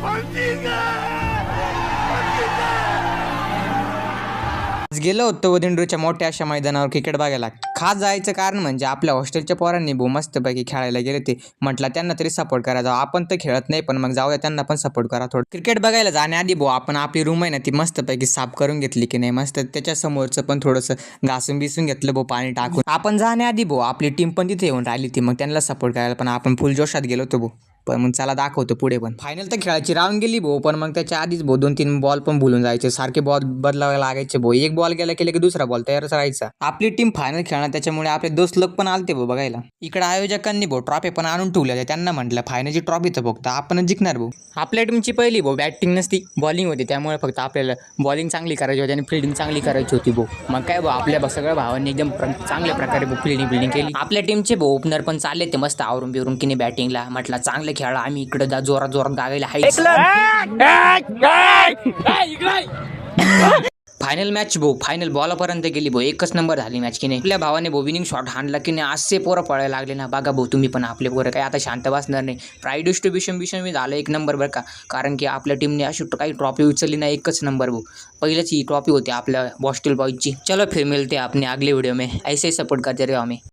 आज गेलो होतो वदिंडूच्या मोठ्या अशा मैदानावर क्रिकेट बघायला. खास जायचं कारण म्हणजे आपल्या हॉस्टेलच्या पोरांनी मस्तपैकी खेळायला गेले ते. म्हटलं त्यांना तरी सपोर्ट करा जाऊ. आपण तर खेळत नाही पण मग जाऊया त्यांना पण सपोर्ट करा थोडं. क्रिकेट बघायला जाण्याआधी आपण आपली रूम आहे ना ती मस्तपैकी साफ करून घेतली की नाही. मस्त त्याच्या समोरचं पण थोडंसं घासून बिसून घेतलं पाणी टाकून. आपण जाण्याआधी आपली टीम पण तिथे येऊन राहिली ती. मग त्यांना सपोर्ट करायला पण आपण फुल जोशात गेलो होतो पण मग चला दाखवतो पुढे. पण फायनल तर खेळायची राहून गेली पण मग त्याच्या आधीच 2-3 बॉल पण भुलून जायचे. सारखे बॉल बदलावे लागायचे एक बॉल गेला की दुसरा बॉल तयारच राहायचा. आपली टीम फायनल खेळणार त्याच्यामुळे आपले दोस्त लोक पण आलते बघायला. इकडे आयोजकांनी ट्रॉफी पण आणून ठेवल्या. त्यांना म्हटलं फायनलची ट्रॉफी तर फक्त आपणच जिंकणार आपल्या टीमची पहिली बॅटिंग नसती बॉलिंग होती त्यामुळे फक्त आपल्याला बॉलिंग चांगली करायची होती आणि फिल्डिंग चांगली करायची होती मग काय आपल्या सगळ्या भावांनी एकदम चांगल्या प्रकारे फिल्डिंग केली. आपल्या टीमचे ओपनर पण चालले ते मस्त आवरून बिरून की नाही बॅटिंगला. म्हटलं चांगले खेळा आम्ही इकडे जोरात गागायला हायच. फायनल मॅच फायनल बॉलापर्यंत गेली एकच नंबर झाली मॅच की नाही. आपल्या भावाने विनिंग शॉट हाणला की नाही. असे पोरं पळायला लागले ना. बघा तुम्ही पण आपले पोरं काय आता शांत बसणार नाही. प्राईज डिस्ट्रीब्युशन झालं एक नंबर बरं का. कारण की आपल्या टीमने अशी काही ट्रॉफी उचलली नाही. एकच नंबर पहिल्याच ही ट्रॉफी होती आपल्या हॉस्टेल बॉयजची. चलो फिर मिलते अपने अगले वीडियो में. ऐसे सपोर्ट करते रहो हमें.